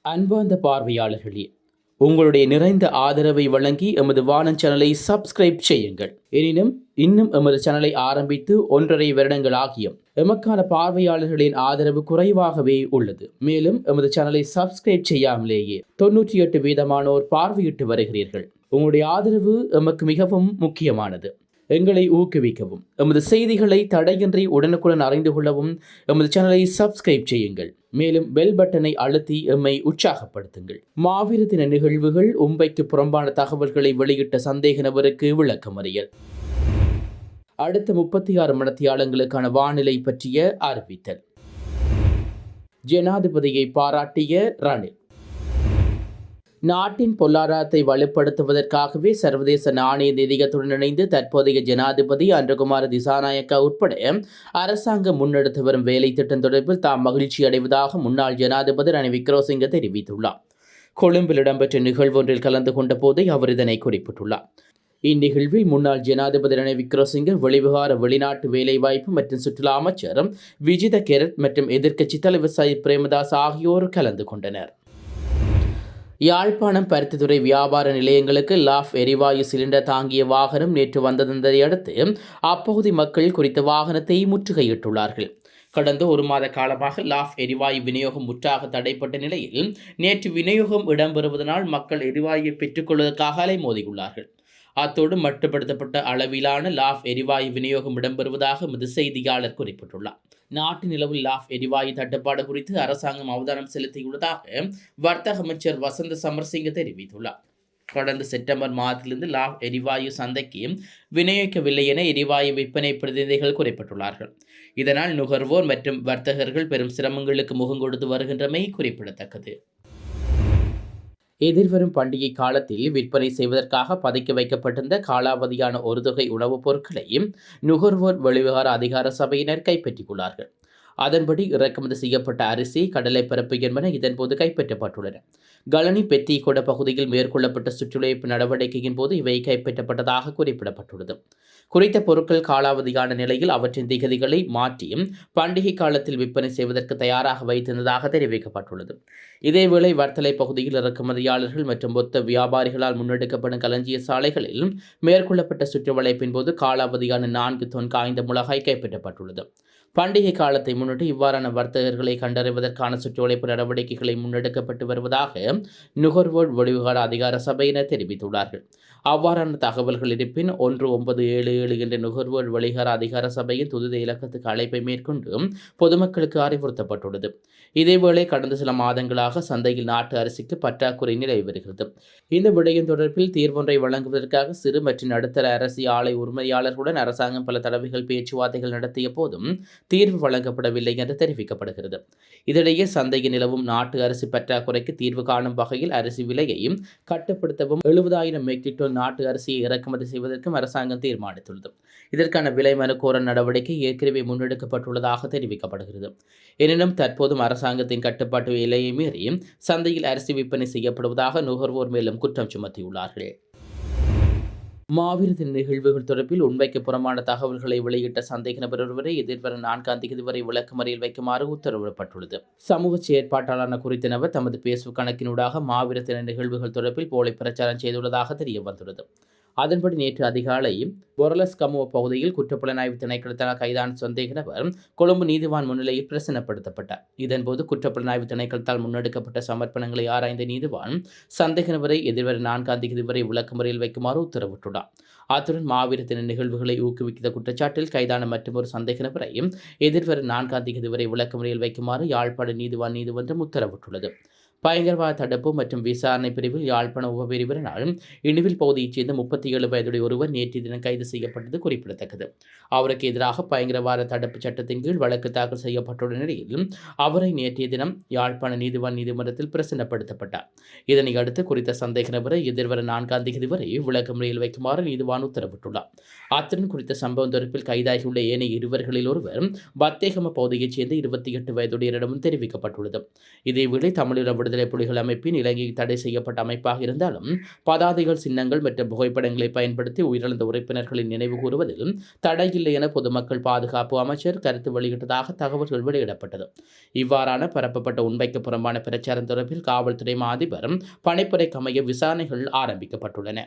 அன்பார்ந்த பார்வையாளர்களே, உங்களுடைய நிறைந்த ஆதரவை வழங்கி எமது வானன் சேனலை சப்ஸ்கிரைப் செய்யுங்கள். எனினும் இன்னும் எமது சேனலை ஆரம்பித்து 1.5 வருடங்கள் ஆகியும் எமக்கான பார்வையாளர்களின் ஆதரவு குறைவாகவே உள்ளது. மேலும் எமது சேனலை சப்ஸ்கிரைப் செய்யாமலேயே 98% பார்வையிட்டு வருகிறீர்கள். உங்களுடைய ஆதரவு எமக்கு மிகவும் முக்கியமானது. எங்களை ஊக்குவிக்கவும், எமது செய்திகளை தடையின்றி உடனுக்குடன் அறிந்து கொள்ளவும் எமது சேனலை சப்ஸ்கிரைப் செய்யுங்கள். மேலும் பெல் பட்டனை அழுத்தி எம்மை உற்சாகப்படுத்துங்கள். மாவீர தின நிகழ்வுகள், உண்மைக்கு புறம்பான தகவல்களை வெளியிட்ட சந்தேக நபருக்கு விளக்கமறியல். அடுத்த 36 மணித்தியாலங்களுக்கான வானிலை பற்றிய அறிவித்தல். ஜனாதிபதியை பாராட்டிய ரணில். நாட்டின் பொருளாதாரத்தை வலுப்படுத்துவதற்காகவே சர்வதேச நாணய நிதியத்துடன் இணைந்து தற்போதைய ஜனாதிபதி அன்றகுமார திசாநாயக்கா உட்பட அரசாங்கம் முன்னெடுத்து வரும் வேலை திட்டம் தொடர்பில் தாம் மகிழ்ச்சி அடைவதாக முன்னாள் ஜனாதிபதி ரணில் விக்ரமசிங்க தெரிவித்துள்ளார். கொழும்பில் இடம்பெற்ற நிகழ்வொன்றில் கலந்து கொண்ட போதே அவர் இதனை குறிப்பிட்டுள்ளார். இந்நிகழ்வில் முன்னாள் ஜனாதிபதி ரணில் விக்ரமசிங்க, வெளிவிகார வெளிநாட்டு வேலைவாய்ப்பு மற்றும் சுற்றுலா அமைச்சர் விஜித கெரட் மற்றும் எதிர்க்கட்சித் தலைவர் சயித் பிரேமதாஸ் ஆகியோர் கலந்து கொண்டனர். யாழ்ப்பாணம் பருத்தித்துறை வியாபார நிலையங்களுக்கு லாஃப் எரிவாயு சிலிண்டர் தாங்கிய வாகனம் நேற்று வந்ததை அடுத்து அப்பகுதி மக்கள் குறித்த வாகனத்தை முற்றுகையிட்டுள்ளார்கள். கடந்த 1 மாத காலமாக லாஃப் எரிவாயு விநியோகம் முற்றாக தடைப்பட்ட நிலையில் நேற்று விநியோகம் இடம்பெறுவதனால் மக்கள் எரிவாயுவை பெற்றுக்கொள்வதற்காக அலைமோதியுள்ளார்கள். அத்தோடு மட்டுப்படுத்தப்பட்ட அளவிலான லாஃப் எரிவாயு விநியோகம் இடம்பெறுவதாக எமது செய்தியாளர் குறிப்பிட்டுள்ளார். நாட்டு நிலவில் லாஃப் எரிவாயு தட்டுப்பாடு குறித்து அரசாங்கம் அவதானம் செலுத்தியுள்ளதாக வர்த்தக அமைச்சர் வசந்த சமரசிங்க தெரிவித்துள்ளார். கடந்த செப்டம்பர் மாதத்திலிருந்து லாஃப் எரிவாயு சந்தைக்கு விநியோகிக்கவில்லை என எரிவாயு விற்பனை பிரதிநிதிகள் குறிப்பிட்டுள்ளார்கள். இதனால் நுகர்வோர் மற்றும் வர்த்தகர்கள் பெரும் சிரமங்களுக்கு முகம் கொடுத்து வருகின்றமை குறிப்பிடத்தக்கது. எதிர்வரும் பண்டிகை காலத்தில் விற்பனை செய்வதற்காக பதுக்கி வைக்கப்பட்டிருந்த காலாவதியான ஒரு தொகை உணவுப் பொருட்களை நுகர்வோர் வெளிவிகார அதிகார சபையினர் கைப்பற்றியுள்ளார்கள். அதன்படி இறக்குமதி செய்யப்பட்ட அரிசி, கடலை பருப்பு என்பன இதன்போது கைப்பற்றப்பட்டுள்ளன. கலனி பெத்திகொட பகுதியில் மேற்கொள்ளப்பட்ட சுற்றுலாய்ப்பு நடவடிக்கையின் போது இவை கைப்பற்றப்பட்டதாக குறிப்பிடப்பட்டுள்ளது. குறித்த பொருட்கள் காலாவதியான நிலையில் அவற்றின் திகதிகளை மாற்றி பண்டிகை காலத்தில் விற்பனை செய்வதற்கு தயாராக வைத்திருந்ததாக தெரிவிக்கப்பட்டுள்ளது. இதேவேளை வர்த்தலை பகுதியில் இறக்குமதியாளர்கள் மற்றும் மொத்த வியாபாரிகளால் முன்னெடுக்கப்படும் களஞ்சிய சாலைகளில் மேற்கொள்ளப்பட்ட சுற்றுவளைப்பின் போது காலாவதியான 4 தொன் காய்ந்த மிளகாய் கைப்பற்றப்பட்டுள்ளது. பண்டிகை காலத்தை முன்னிட்டு இவ்வாறான வர்த்தகர்களை கண்டறிவதற்கான சுற்றுவளைப்பு நடவடிக்கைகளை முன்னெடுக்கப்பட்டு வருவதாக நுகர்வோர் வெளிவிகார அதிகார சபையினர் தெரிவித்துள்ளார்கள். அவ்வாறான தகவல்கள் இருப்பின் 1977 என்ற நுகர்வோர் வெளிவிகார அதிகார சபையின் துரித இலக்கத்துக்கு அழைப்பை மேற்கொண்டு பொதுமக்களுக்கு அறிவுறுத்தப்பட்டுள்ளது. இதேவேளை கடந்த சில மாதங்களாக சந்தையில் நாட்டு அரிசிக்கு பற்றாக்குறை நிலவி வருகிறது. இந்த விடயம் தொடர்பில் தீர்வொன்றை வழங்குவதற்காக சிறு மற்றும் நடுத்தர அரிசி ஆலை உரிமையாளர்களுடன் அரசாங்கம் பல தடவைகள் பேச்சுவார்த்தைகள் நடத்திய போதும் தீர்வு வழங்கப்படவில்லை என்று தெரிவிக்கப்படுகிறது. இதனிடையே சந்தையில் நிலவும் நாட்டு அரிசி பற்றாக்குறைக்கு தீர்வு காணும் வகையில் அரிசி விலையையும் கட்டுப்படுத்தவும் 70,000 மெட்ரிக் டன் நாட்டு அரிசியை இறக்குமதி செய்வதற்கும் அரசாங்கம் தீர்மானித்துள்ளது. இதற்கான விலை மனு கோர நடவடிக்கை ஏற்கனவே முன்னெடுக்கப்பட்டுள்ளதாக தெரிவிக்கப்படுகிறது. எனினும் தற்போதும் அரசாங்கத்தின் கட்டுப்பாட்டு விலையை மீறி சந்தையில் அரிசி விற்பனை செய்யப்படுவதாக நுகர்வோர் மேலும் குற்றம் சுமத்தியுள்ளார்கள். மாவீர தின நிகழ்வுகள் தொடர்பில் உண்மைக்கு புறம்பான தகவல்களை வெளியிட்ட சந்தேக நபர் ஒருவரை எதிர்வரும் 4ஆம் தேதி வரை விளக்கமறியல் வைக்குமாறு உத்தரவிடப்பட்டுள்ளது. சமூக செயற்பாட்டாளரான குறித்த நபர் தமது பேஸ்புக் கணக்கினூடாக மாவீர தின நிகழ்வுகள் தொடர்பில் போலி பிரச்சாரம் செய்துள்ளதாக தெரிய வந்துள்ளது. அதன்படி நேற்று அதிகாலை பொரலஸ் கமுவ பகுதியில் குற்றப்புலனாய்வு திணைக்களத்தால் கைதான சந்தேக நபர் கொழும்பு நீதிவான் முன்னிலையில் பிரசன்னப்படுத்தப்பட்டார். இதன்போது குற்றப்புலனாய்வு திணைக்களத்தால் முன்னெடுக்கப்பட்ட சமர்ப்பணங்களை ஆராய்ந்த நீதிவான் சந்தேக நபரை எதிர்வரும் 4ஆம் தேதி வரை விளக்கமறியல் வைக்குமாறு உத்தரவிட்டுள்ளார். அத்துடன் மாவீர தின நிகழ்வுகளை ஊக்குவித்த குற்றச்சாட்டில் கைதான மற்றொரு சந்தேக நபரை எதிர்வரும் 4ஆம் தேதி வரை விளக்கமறியல் வைக்குமாறு யாழ்ப்பாண நீதிவான் நீதிமன்றம் உத்தரவிட்டுள்ளது. பயங்கரவாத தடுப்பு மற்றும் விசாரணை பிரிவில் யாழ்ப்பாண உபபிரிவினரால் இணுவில் பகுதியைச் சேர்ந்த 37 வயதுடைய ஒருவர் நேற்று தினம் கைது செய்யப்பட்டது குறிப்பிடத்தக்கது. அவருக்கு எதிராக பயங்கரவாத தடுப்பு சட்டத்தின் கீழ் வழக்கு தாக்கல் செய்யப்பட்டுள்ள நிலையில் அவரை நேற்றைய தினம் யாழ்ப்பாண நீதிவான் நீதிமன்றத்தில் பிரசன்னப்படுத்தப்பட்டார். இதனை அடுத்து குறித்த சந்தேக நபரை எதிர்வரும் 4ஆம் தேதி வரை விளக்கமறியல் வைக்குமாறு நீதிவான் உத்தரவிட்டுள்ளார். அத்துடன் குறித்த சம்பவம் தொடர்பில் கைதாகியுள்ள ஏனைய இருவர்களில் ஒருவர் பத்தேகம பகுதியைச் சேர்ந்த 28 வயதுடையரிடமும் தெரிவிக்கப்பட்டுள்ளது. இதேவேளை தமிழீழ விடுதலை புலிகள் அமைப்பின் இலங்கையில் தடை செய்யப்பட்ட அமைப்பாக இருந்தாலும் பதாதைகள், சின்னங்கள் மற்றும் புகைப்படங்களை பயன்படுத்தி உயிரிழந்த உறுப்பினர்களின் நினைவு கூறுவதில் தடையில்லை என பொதுமக்கள் பாதுகாப்பு அமைச்சர் கருத்து வெளியிட்டதாக தகவல்கள் வெளியிடப்பட்டது. இவ்வாறான பரப்பப்பட்ட உண்மைக்கு புறம்பான பிரச்சாரம் தொடர்பில் காவல்துறை அதிபர் பணிப்புரைக்கு அமைய விசாரணைகள் ஆரம்பிக்கப்பட்டுள்ளன.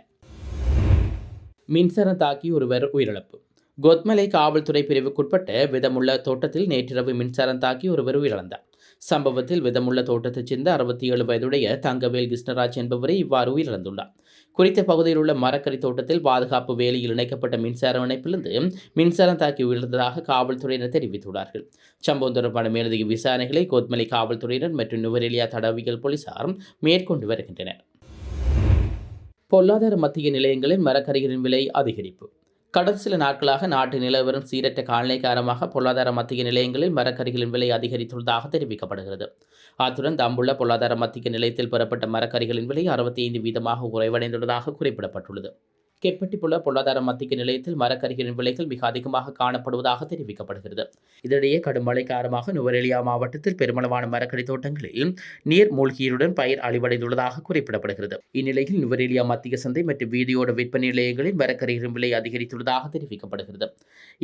மின்சாரம் தாக்கி ஒருவர் உயிரிழப்பு. கொத்மலை காவல்துறை பிரிவுக்குட்பட்ட விதமுள்ள தோட்டத்தில் நேற்றிரவு மின்சாரம் தாக்கி ஒருவர் உயிரிழந்தார். சம்பவத்தில் விதமுள்ள தோட்டத்தைச் சேர்ந்த 67 வயதுடைய தங்கவேல் கிருஷ்ணராஜ் என்பவரை இவ்வாறு உயிரிழந்துள்ளார். குறித்த பகுதியில் உள்ள மரக்கறி தோட்டத்தில் பாதுகாப்பு வேலியில் இணைக்கப்பட்ட மின்சார இணைப்பிலிருந்து மின்சாரம் தாக்கி உயிரிழந்ததாக காவல்துறையினர் தெரிவித்துள்ளார்கள். சம்பவம் தொடர்பான மேலதிக விசாரணைகளை கொத்மலை காவல்துறையினர் மற்றும் நுவரெலியா தடயவியல் போலீசார் மேற்கொண்டு வருகின்றனர். பொருளாதார மத்திய நிலையங்களில் மரக்கறிகளின் விலை அதிகரிப்பு. கடந்த சில நாட்களாக நாட்டு நிலவரம் சீரற்ற காலநிலை காரணமாக பொருளாதார மத்திய நிலையங்களில் மரக்கறிகளின் விலை அதிகரித்துள்ளதாக தெரிவிக்கப்படுகிறது. அத்துடன் தம்புள்ள பொருளாதார மத்திய நிலையத்தில் பெறப்பட்ட மரக்கறிகளின் விலை 65% குறைவடைந்துள்ளதாக குறிப்பிடப்பட்டுள்ளது. கெப்பட்டிப்புள்ள பொருளாதார மத்திய நிலையத்தில் மரக்கறிகளின் விலைகள் மிக அதிகமாக காணப்படுவதாக தெரிவிக்கப்படுகிறது. இதனிடையே கடும் மழை காரணமாக நுவரெலியா மாவட்டத்தில் பெருமளவான மரக்கறி தோட்டங்களில் நீர் மூழ்கியுடன் பயிர் அழிவடைந்துள்ளதாக குறிப்பிடப்படுகிறது. இந்நிலையில் நுவரெலியா மத்திய சந்தை மற்றும் வீதியோட விற்பனை நிலையங்களில் மரக்கறிகளின் விலை அதிகரித்துள்ளதாக தெரிவிக்கப்படுகிறது.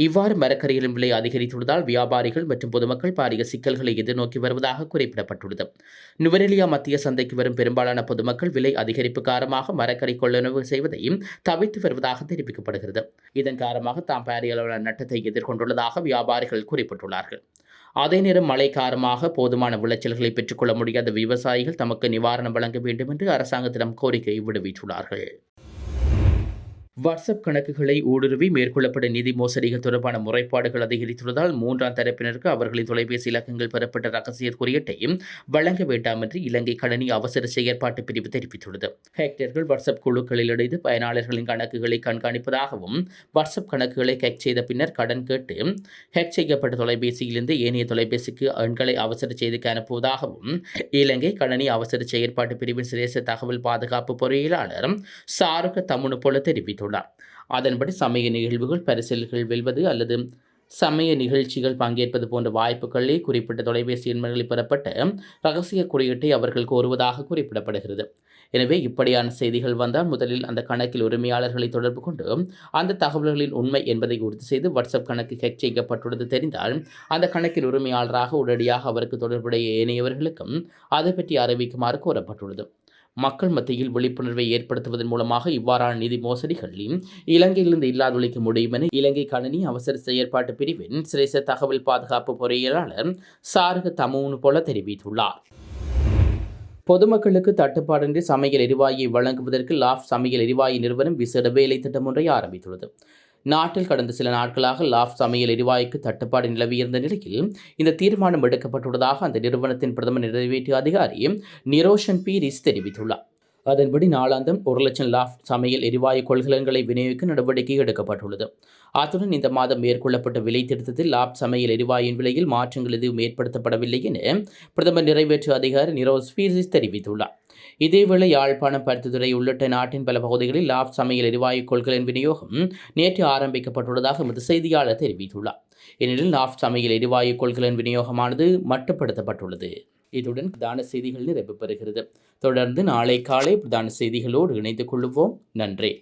இவ்வாறு மரக்கறிகளின் விலை அதிகரித்துள்ளதால் வியாபாரிகள் மற்றும் பொதுமக்கள் பாரிய சிக்கல்களை எதிர்நோக்கி வருவதாக குறிப்பிடப்பட்டுள்ளது. நுவரெலியா மத்திய சந்தைக்கு வரும் பெரும்பாலான பொதுமக்கள் விலை அதிகரிப்பு காரணமாக மரக்கறி கொள்ளுணர்வு செய்வதையும் தவிர்த்து வருவதாக தெரிவிக்கப்படுகிறது. இதன் காரணமாக தாம் பாரிய அளவிலான நட்டத்தை எதிர்கொண்டுள்ளதாக வியாபாரிகள் குறிப்பிட்டுள்ளார்கள். அதே நேரம் மழை காரணமாக போதுமான விளைச்சல்களை பெற்றுக்கொள்ள முடியாத விவசாயிகள் தமக்கு நிவாரணம் வழங்க வேண்டும் என்று அரசாங்கத்திடம் கோரிக்கை விடுவித்துள்ளார்கள். வாட்ஸ்அப் கணக்குகளை ஊடுருவி மேற்கொள்ளப்பட்ட நிதி மோசடிகள் தொடர்பான முறைப்பாடுகள் அதிகரித்துள்ளதால் 3ஆம் தரப்பினருக்கு அவர்களின் தொலைபேசி இலக்கங்கள் பெறப்பட்ட ரகசிய குறியீட்டையும் வழங்க வேண்டாம் என்று இலங்கை கணனி அவசர செயற்பாட்டு பிரிவு தெரிவித்துள்ளது. ஹேக்கர்கள் வாட்ஸ்அப் குழுக்களில் இணைந்து பயனாளர்களின் கணக்குகளை கண்காணிப்பதாகவும் வாட்ஸ்அப் கணக்குகளை ஹேக் செய்த பின்னர் கடன் கேட்டு ஹேக் செய்யப்பட்ட தொலைபேசியிலிருந்து ஏனைய தொலைபேசிக்கு எண்களை அவசர செய்திக்கு அனுப்புவதாகவும் இலங்கை கணனி அவசர செயற்பாட்டு பிரிவின் சிரேஷ்ட தகவல் பாதுகாப்பு பொறியியலாளர் சாருக தமுனு போல தெரிவித்துள்ளார். அதன்படி சமய நிகழ்வுகள், பரிசில்கள் வெல்வது அல்லது சமய நிகழ்ச்சிகள் பங்கேற்பது போன்ற வாய்ப்புகளே குறிப்பிட்ட தொலைபேசி எண்களில் பெறப்பட்ட ரகசிய குறியீட்டை அவர்கள் கோருவதாக குறிப்பிடப்படுகிறது. எனவே இப்படியான செய்திகள் வந்தால் முதலில் அந்த கணக்கில் உரிமையாளர்களை தொடர்பு கொண்டு அந்த தகவல்களின் உண்மை என்பதை உறுதி செய்து வாட்ஸ்அப் கணக்கு ஹேக் செய்யப்பட்டுள்ளது தெரிந்தால் அந்த கணக்கில் உரிமையாளராக உடனடியாக அவருக்கு தொடர்புடைய ஏனையவர்களுக்கும் அதை பற்றி அறிவிக்குமாறு கோரப்பட்டுள்ளது. மக்கள் மத்தியில் விழிப்புணர்வை ஏற்படுத்துவதன் மூலமாக இவ்வாறான நிதி மோசடிகளில் இலங்கையிலிருந்து இல்லாதொழிக்க முடியும் என இலங்கை கணனி அவசர செயற்பாட்டு பிரிவின் சிரேஷ்ட தகவல் பாதுகாப்பு பொறியியலாளர் சாருக தமுனு போல தெரிவித்துள்ளார். பொதுமக்களுக்கு தட்டுப்பாடின்றி சமையல் எரிவாயுவை வழங்குவதற்கு லாஃப்ட் சமையல் எரிவாயு நிறுவனம் விசேட வேலை திட்டம் ஒன்றை ஆரம்பித்துள்ளது. நாட்டில் கடந்த சில நாட்களாக லாஃப்ட் சமையல் எரிவாயுக்கு தட்டுப்பாடு நிலவியிருந்த நிலையில் இந்த தீர்மானம் எடுக்கப்பட்டுள்ளதாக அந்த நிறுவனத்தின் பிரதம நிறைவேற்று அதிகாரி நிரோஷன் பீரிஸ் தெரிவித்துள்ளார். அதன்படி நாளாந்தம் 1,00,000 லாஃப்ட் சமையல் எரிவாயு கொள்கலன்களை விநியோகிக்க நடவடிக்கை எடுக்கப்பட்டுள்ளது. அத்துடன் இந்த மாதம் மேற்கொள்ளப்பட்ட விலை திருத்தத்தில் லாஃப்ட் சமையல் எரிவாயுவின் விலையில் மாற்றங்கள் எதுவும் ஏற்படுத்தப்படவில்லை என பிரதமர் நிறைவேற்று அதிகாரி நிரோஷ் பீரிஸ் தெரிவித்துள்ளார். இதேவேளை யாழ்ப்பாணம், பருத்தித்துறை உள்ளிட்ட நாட்டின் பல பகுதிகளில் லாஃப்ட் சமையல் எரிவாயு கொள்கலன் விநியோகம் நேற்று ஆரம்பிக்கப்பட்டுள்ளதாக எமது செய்தியாளர் தெரிவித்துள்ளார். எனினும் லாஃப்ட் சமையல் எரிவாயு கொள்கலன் விநியோகமானது மட்டுப்படுத்தப்பட்டுள்ளது. இத்துடன் பிரதான செய்திகள் நிறைவு பெறுகிறது. தொடர்ந்து நாளை காலை பிரதான செய்திகளோடு இணைந்து கொள்வோம். நன்றி.